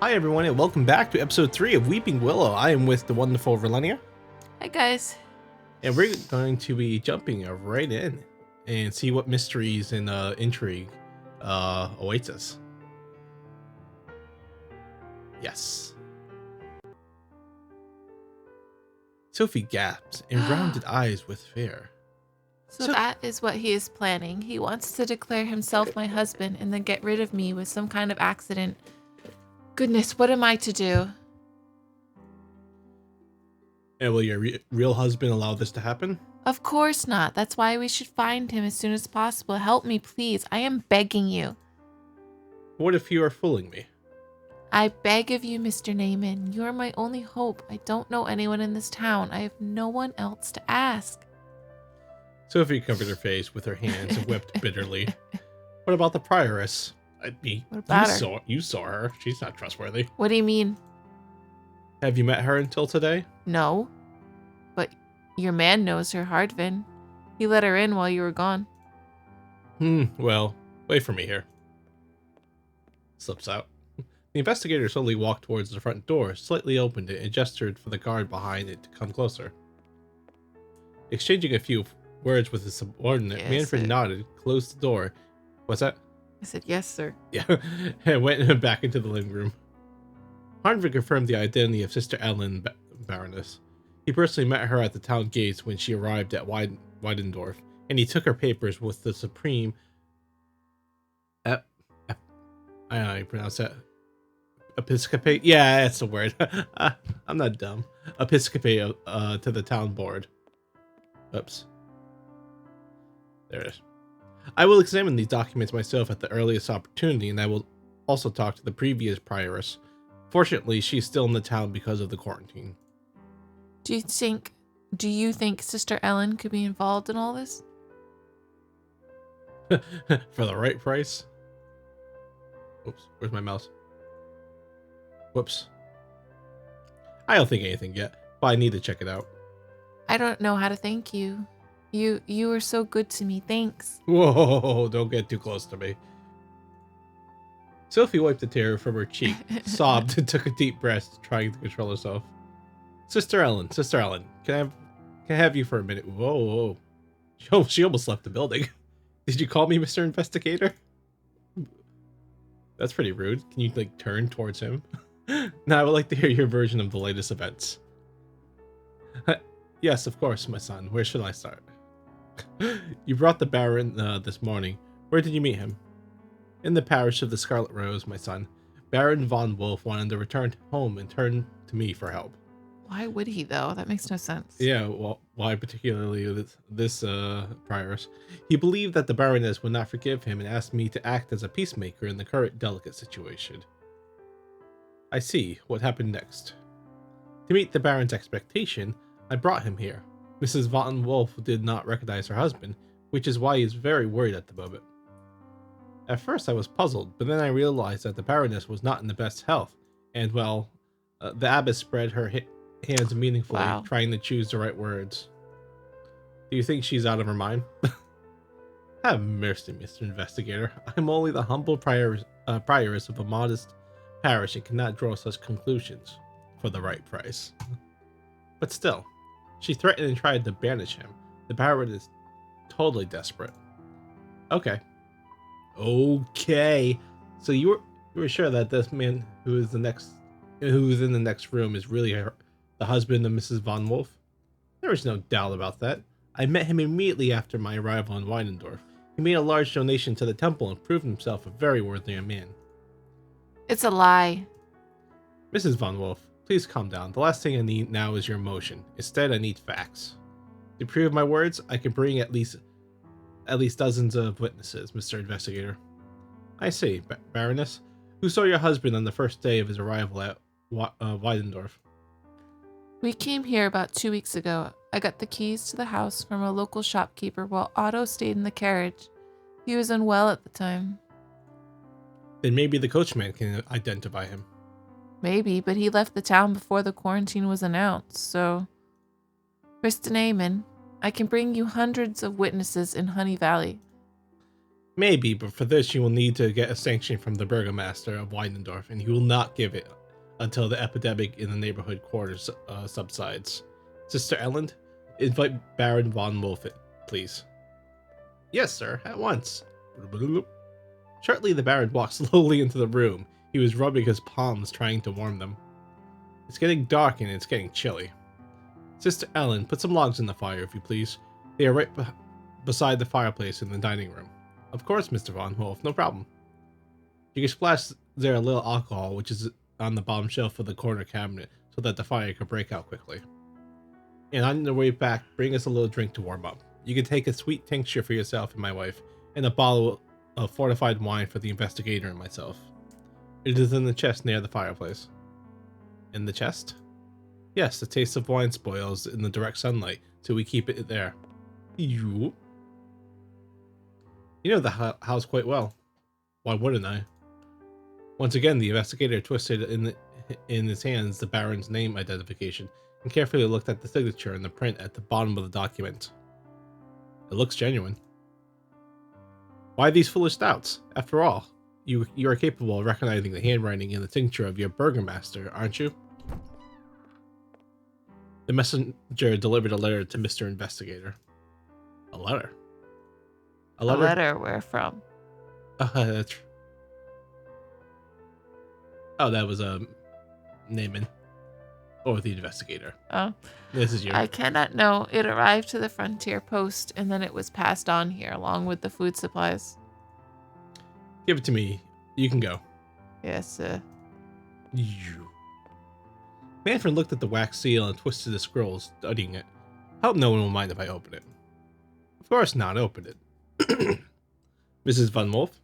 Hi everyone and welcome back to episode 3 of Weeping Willow. I am with the wonderful Relenia. Hi guys. And we're going to be jumping right in and see what mysteries and intrigue awaits us. Yes. Sophie gaps and rounded eyes with fear. So that is what he is planning. He wants to declare himself my husband and then get rid of me with some kind of accident. Goodness, what am I to do? And will your real husband allow this to happen? Of course not. That's why we should find him as soon as possible. Help me, please. I am begging you. What if you are fooling me? I beg of you, Mr. Naaman. You are my only hope. I don't know anyone in this town. I have no one else to ask. Sophie covered her face with her hands and wept bitterly. What about the prioress? What about her? You saw her. She's not trustworthy. What do you mean? Have you met her until today? No. But your man knows her, Hardvin. He let her in while you were gone. Well, wait for me here. Slips out. The investigator slowly walked towards the front door, slightly opened it, and gestured for the guard behind it to come closer. Exchanging a few words with his subordinate, Yes, Manfred nodded, closed the door. What's that? I said, yes, sir. Yeah, and went back into the living room. Hardvin confirmed the identity of Sister Ellen Baroness. He personally met her at the town gates when she arrived at Weidendorf, and he took her papers with the Supreme... I don't know how you pronounce that. Episcopate? Yeah, that's the word. I'm not dumb. Episcopate to the town board. Oops. There it is. I will examine these documents myself at the earliest opportunity, and I will also talk to the previous prioress. Fortunately, she's still in the town because of the quarantine. Do you think Sister Ellen could be involved in all this? For the right price? Oops, where's my mouse? Whoops. I don't think anything yet, but I need to check it out. I don't know how to thank you. You were so good to me. Thanks. Whoa, don't get too close to me. Sophie wiped a tear from her cheek, sobbed, and took a deep breath, trying to control herself. Sister Ellen, can I have you for a minute? Whoa. She almost left the building. Did you call me Mr. Investigator? That's pretty rude. Can you, turn towards him? Now, I would like to hear your version of the latest events. Yes, of course, my son. Where should I start? You brought the Baron this morning. Where did you meet him? In the parish of the Scarlet Rose, my son. Baron von Wolf wanted to return home and turned to me for help. Why would he, though? That makes no sense. Yeah, well, why particularly this prioress? He believed that the Baroness would not forgive him and asked me to act as a peacemaker in the current delicate situation. I see. What happened next? To meet the Baron's expectation, I brought him here. Mrs. von Wolf did not recognize her husband, which is why he is very worried at the moment. At first I was puzzled, but then I realized that the Baroness was not in the best health, and well, the abbess spread her hands meaningfully, trying to choose the right words. Do you think she's out of her mind? Have mercy, Mr. Investigator. I'm only the humble prioress of a modest parish and cannot draw such conclusions for the right price. But still, she threatened and tried to banish him. The Baron is totally desperate. Okay. So you were sure that this man who is in the next room is really the husband of Mrs. von Wolf? There was no doubt about that. I met him immediately after my arrival in Weidendorf. He made a large donation to the temple and proved himself a very worthy man. It's a lie. Mrs. von Wolf, please calm down. The last thing I need now is your emotion. Instead, I need facts. To prove my words, I can bring at least dozens of witnesses, Mr. Investigator. I see, Baroness. Who saw your husband on the first day of his arrival at Weidendorf? We came here about 2 weeks ago. I got the keys to the house from a local shopkeeper while Otto stayed in the carriage. He was unwell at the time. Then maybe the coachman can identify him. Maybe, but he left the town before the quarantine was announced, so... Mr. Naaman, I can bring you hundreds of witnesses in Honey Valley. Maybe, but for this you will need to get a sanction from the Burgomaster of Weidendorf, and he will not give it until the epidemic in the neighborhood quarters subsides. Sister Ellen, invite Baron von Wolfit, please. Yes, sir, at once. Shortly, the Baron walked slowly into the room. He was rubbing his palms, trying to warm them. It's getting dark and it's getting chilly. Sister Ellen, put some logs in the fire, if you please. They are right beside the fireplace in the dining room. Of course, Mr. Von Wolf, no problem. You can splash there a little alcohol, which is on the bottom shelf of the corner cabinet, so that the fire can break out quickly. And on the way back, bring us a little drink to warm up. You can take a sweet tincture for yourself and my wife, and a bottle of fortified wine for the investigator and myself. It is in the chest near the fireplace. In the chest? Yes, the taste of wine spoils in the direct sunlight, so we keep it there. You know the house quite well. Why wouldn't I? Once again, the investigator twisted in his hands the Baron's name identification and carefully looked at the signature and the print at the bottom of the document. It looks genuine. Why these foolish doubts? After all, you are capable of recognizing the handwriting in the signature of your Burgomaster, aren't you? The messenger delivered a letter to Mr. Investigator. A letter? A letter where from? That was Naaman. Or the investigator. Oh. This is you. I cannot know. It arrived to the frontier post, and then it was passed on here, along with the food supplies. Give it to me. You can go. Yes, sir. You. Manfred looked at the wax seal and twisted the scroll, studying it. I hope no one will mind if I open it. Of course not, open it. Mrs. Von Wolf?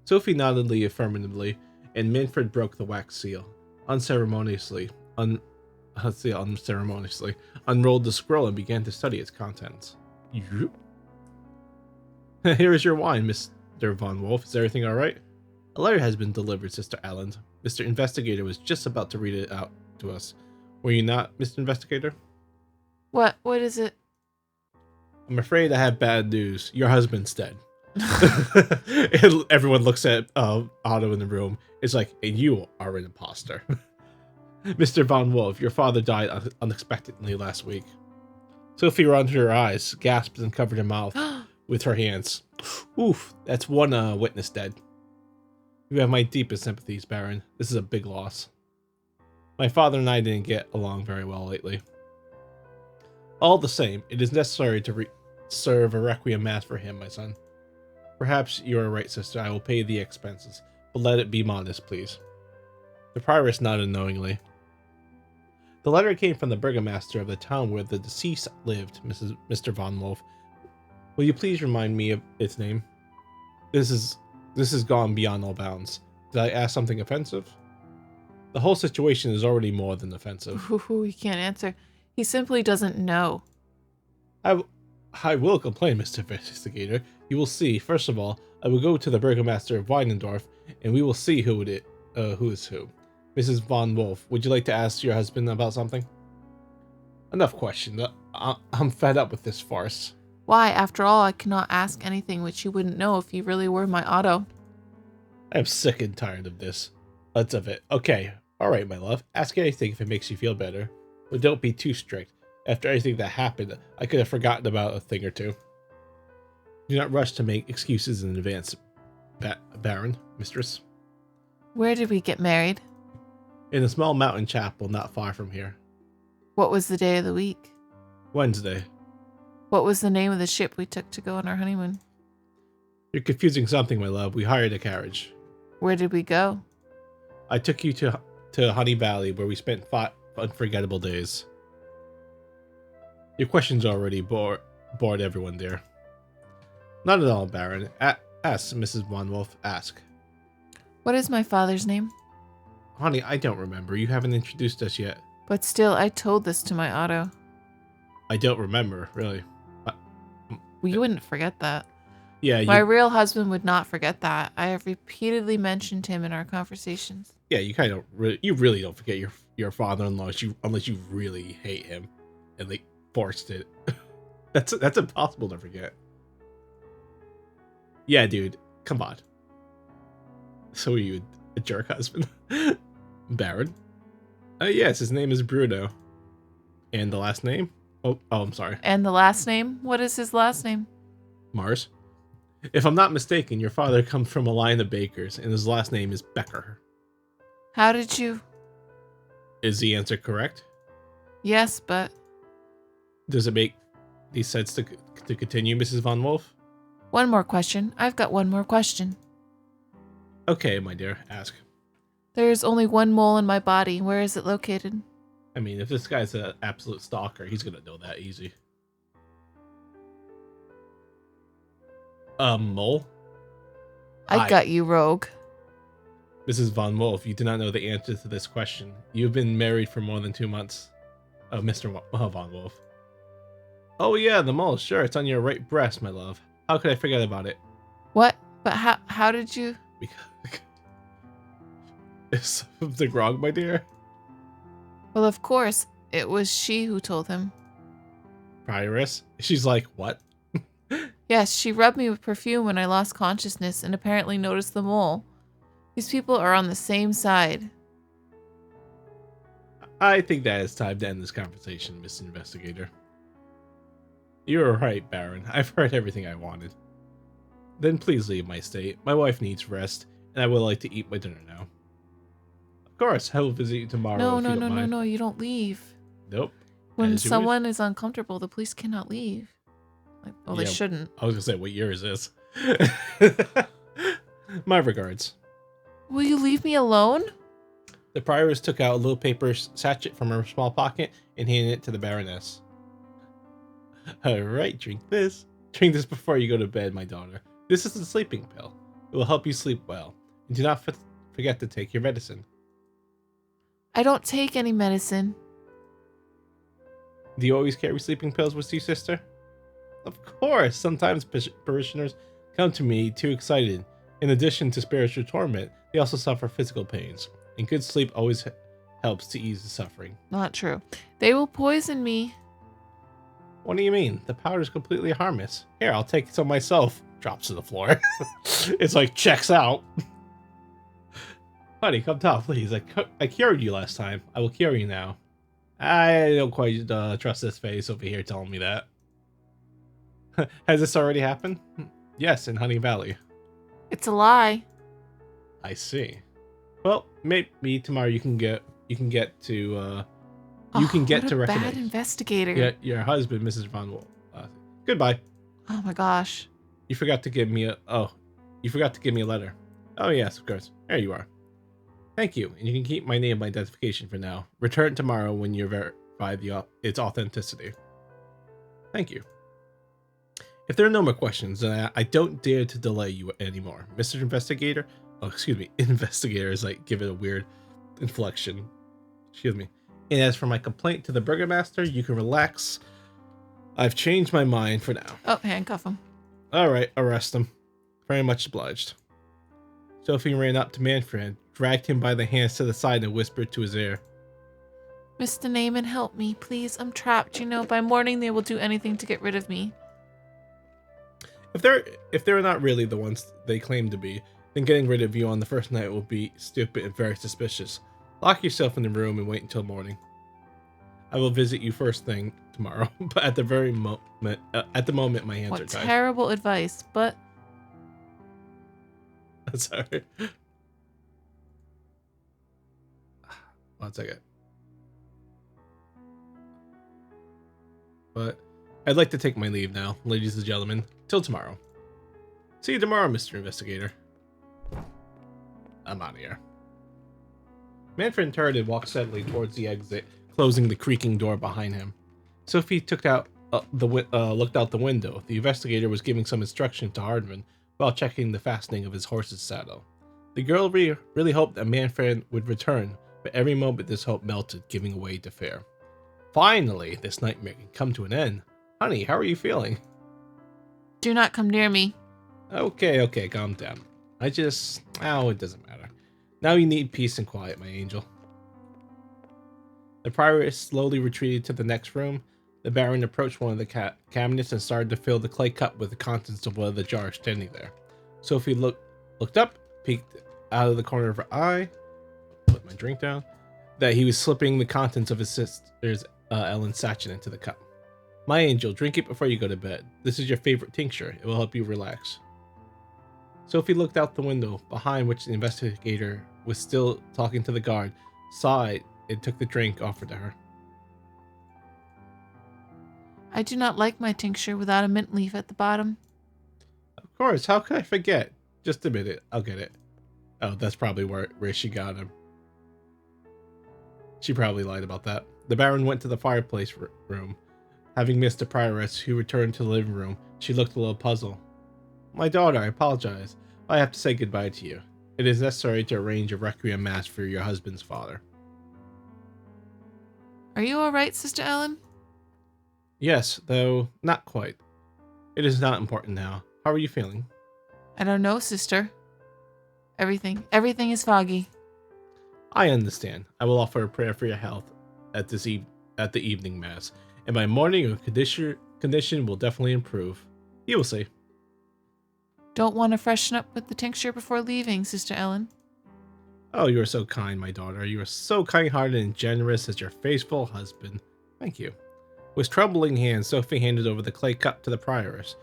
Sophie nodded affirmatively, and Manfred broke the wax seal. Unceremoniously, unrolled the scroll and began to study its contents. Yep. Here is your wine, Mr. Von Wolf. Is everything all right? A letter has been delivered, Sister Allen. Mr. Investigator was just about to read it out to us. Were you not, Mr. Investigator? What is it? I'm afraid I have bad news. Your husband's dead. And everyone looks at Otto in the room. It's like, and you are an imposter. Mr. Von Wolf, your father died unexpectedly last week. Sophie rounded her eyes, gasped, and covered her mouth with her hands. Oof, that's one witness dead. You have my deepest sympathies, Baron. This is a big loss. My father and I didn't get along very well lately. All the same, it is necessary to serve a requiem mass for him, my son. Perhaps you are right, sister. I will pay the expenses, but let it be modest, please. The prioress nodded knowingly. The letter came from the burgomaster of the town where the deceased lived, Mr. Von Wolf. Will you please remind me of its name? This has gone beyond all bounds. Did I ask something offensive? The whole situation is already more than offensive. He can't answer. He simply doesn't know. I will complain, Mr. Investigator. You will see. First of all, I will go to the Burgomaster of Weidendorf, and we will see who is who. Mrs. Von Wolf, would you like to ask your husband about something? Enough question. I'm fed up with this farce. Why, after all, I cannot ask anything which you wouldn't know if you really were my Otto. I'm sick and tired of this. That's of it. Okay. All right, my love. Ask anything if it makes you feel better. But don't be too strict. After everything that happened, I could have forgotten about a thing or two. Do not rush to make excuses in advance, Baron, mistress. Where did we get married? In a small mountain chapel not far from here. What was the day of the week? Wednesday. What was the name of the ship we took to go on our honeymoon? You're confusing something, my love. We hired a carriage. Where did we go? I took you to Honey Valley, where we spent 5 unforgettable days. Your questions already bored everyone there. Not at all, Baron. Ask, Mrs. Von Wolf. Ask. What is my father's name? Honey, I don't remember. You haven't introduced us yet. But still, I told this to my Otto. I don't remember, really. Well, you wouldn't forget that. Yeah, My real husband would not forget that. I have repeatedly mentioned him in our conversations. Yeah, you really don't forget your father-in-law unless you really hate him, and they forced it. That's impossible to forget. Yeah, dude. Come on. So are you a jerk husband? Baron? Yes, his name is Bruno. And the last name? Oh, I'm sorry. And the last name? What is his last name? Mars. If I'm not mistaken, your father comes from a line of bakers, and his last name is Becker. How did you... Is the answer correct? Yes, but... Does it make these sense to continue, Mrs. Von Wolf? One more question. I've got one more question. Okay, my dear, ask. There's only one mole in my body. Where is it located? I mean, if this guy's an absolute stalker, he's gonna know that easy. Mole? I got you, rogue. Mrs. Von Wolf, you do not know the answer to this question. You've been married for more than 2 months. Oh, Mr. Von Wolf. Oh yeah, the mole. Sure, it's on your right breast, my love. How could I forget about it? What? But how did you... Is something wrong, my dear? Well, of course. It was she who told him. Prioress? She's like, what? Yes, she rubbed me with perfume when I lost consciousness and apparently noticed the mole. These people are on the same side. I think that it's time to end this conversation, Mr. Investigator. You're right, Baron. I've heard everything I wanted. Then please leave my estate. My wife needs rest, and I would like to eat my dinner now. Of course, I will visit you tomorrow. No, you don't leave. Nope. When someone is uncomfortable, the police cannot leave. Well, they shouldn't. I was gonna say, what year is this? My regards. Will you leave me alone? The prioress took out a little paper sachet from her small pocket and handed it to the Baroness. All right, drink this. Drink this before you go to bed, my daughter. This is a sleeping pill. It will help you sleep well. And do not forget to take your medicine. I don't take any medicine. Do you always carry sleeping pills with you, sister? Of course. Sometimes parishioners come to me too excited. In addition to spiritual torment, they also suffer physical pains. And good sleep always helps to ease the suffering. Not true. They will poison me. What do you mean? The powder is completely harmless. Here, I'll take some myself. Drops to the floor. It's like, checks out. Honey, come talk, please. I cured you last time. I will cure you now. I don't quite trust this face over here telling me that. Has this already happened? Yes, in Honey Valley. It's a lie. I see. Well, maybe tomorrow you can get to recognize bad investigator. Yeah, your husband, Mrs. Von Wolf. Goodbye. Oh my gosh. You forgot to give me a letter. Oh yes, of course. There you are. Thank you, and you can keep my name and my identification for now. Return tomorrow when you verify its authenticity. Thank you. If there are no more questions, then I don't dare to delay you anymore. Mr. Investigator? Oh, excuse me. Investigator is like, give it a weird inflection. Excuse me. And as for my complaint to the Burgomaster, you can relax. I've changed my mind for now. Oh, handcuff him. Alright, arrest him. Very much obliged. Sophie ran up to Manfred, dragged him by the hands to the side, and whispered to his ear. Mr. Naaman, help me, please. I'm trapped. By morning they will do anything to get rid of me. If they're not really the ones they claim to be, then getting rid of you on the first night will be stupid and very suspicious. Lock yourself in the room and wait until morning. I will visit you first thing tomorrow, but at the moment, my hands are tied. What terrible advice, but... Sorry. 1 second. But I'd like to take my leave now, ladies and gentlemen. Till tomorrow. See you tomorrow, Mr. Investigator. I'm out of here. Manfred turned and walked steadily towards the exit, closing the creaking door behind him. Sophie looked out the window. The investigator was giving some instruction to Hardman while checking the fastening of his horse's saddle. The girl really hoped that Manfred would return, but every moment this hope melted, giving way to fear. Finally, this nightmare can come to an end. Honey, how are you feeling? Do not come near me. Okay, calm down. it doesn't matter. Now you need peace and quiet, my angel. The prioress slowly retreated to the next room. The Baron approached one of the cabinets and started to fill the clay cup with the contents of one of the jars standing there. Sophie looked up, peeked out of the corner of her eye, put my drink down, that he was slipping the contents of his sister's Ellen's sachet into the cup. My angel, drink it before you go to bed. This is your favorite tincture. It will help you relax. Sophie looked out the window, behind which the investigator was still talking to the guard, saw it, and took the drink offered to her. I do not like my tincture without a mint leaf at the bottom. Of course, how could I forget? Just a minute, I'll get it. Oh, that's probably where she got him. She probably lied about that. The Baron went to the fireplace room. Having missed the prioress, who returned to the living room, she looked a little puzzled. My daughter, I apologize. I have to say goodbye to you. It is necessary to arrange a requiem mass for your husband's father. Are you all right, Sister Ellen? Yes, though not quite. It is not important now. How are you feeling? I don't know, sister. Everything is foggy. I understand. I will offer a prayer for your health at the evening mass, and by morning your condition will definitely improve. You will see. Don't want to freshen up with the tincture before leaving, Sister Ellen. Oh, you are so kind, my daughter. You are so kind-hearted and generous as your faithful husband. Thank you. With trembling hands, Sophie handed over the clay cup to the prioress.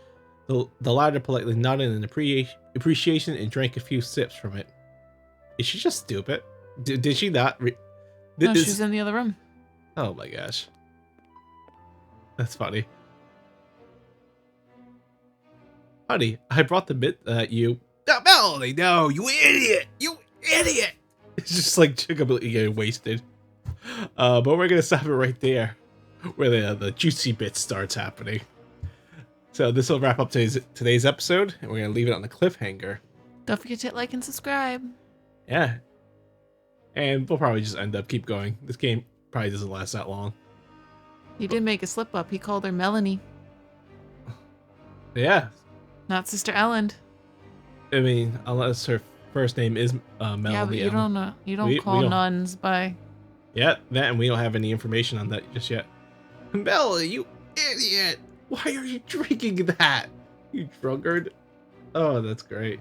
The latter politely nodded in appreciation and drank a few sips from it. Is she just stupid? Did she not? No, she's in the other room. Oh my gosh. That's funny. Honey, I brought the bit that you... No, Melanie, no, you idiot! You idiot! It's just like completely getting wasted. But we're going to stop it right there, where the juicy bit starts happening. So this will wrap up today's episode, and we're going to leave it on the cliffhanger. Don't forget to hit like and subscribe. Yeah. And we'll probably just keep going. This game probably doesn't last that long. He did make a slip up. He called her Melanie. Yeah. Not Sister Ellen. I mean, unless her first name is Melanie. Yeah, but you don't know. You don't call nuns by... Yeah, that, and we don't have any information on that just yet. Melanie, you idiot! Why are you drinking that? You drunkard. Oh, that's great.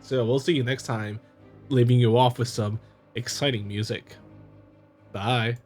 So we'll see you next time, leaving you off with some exciting music. Bye.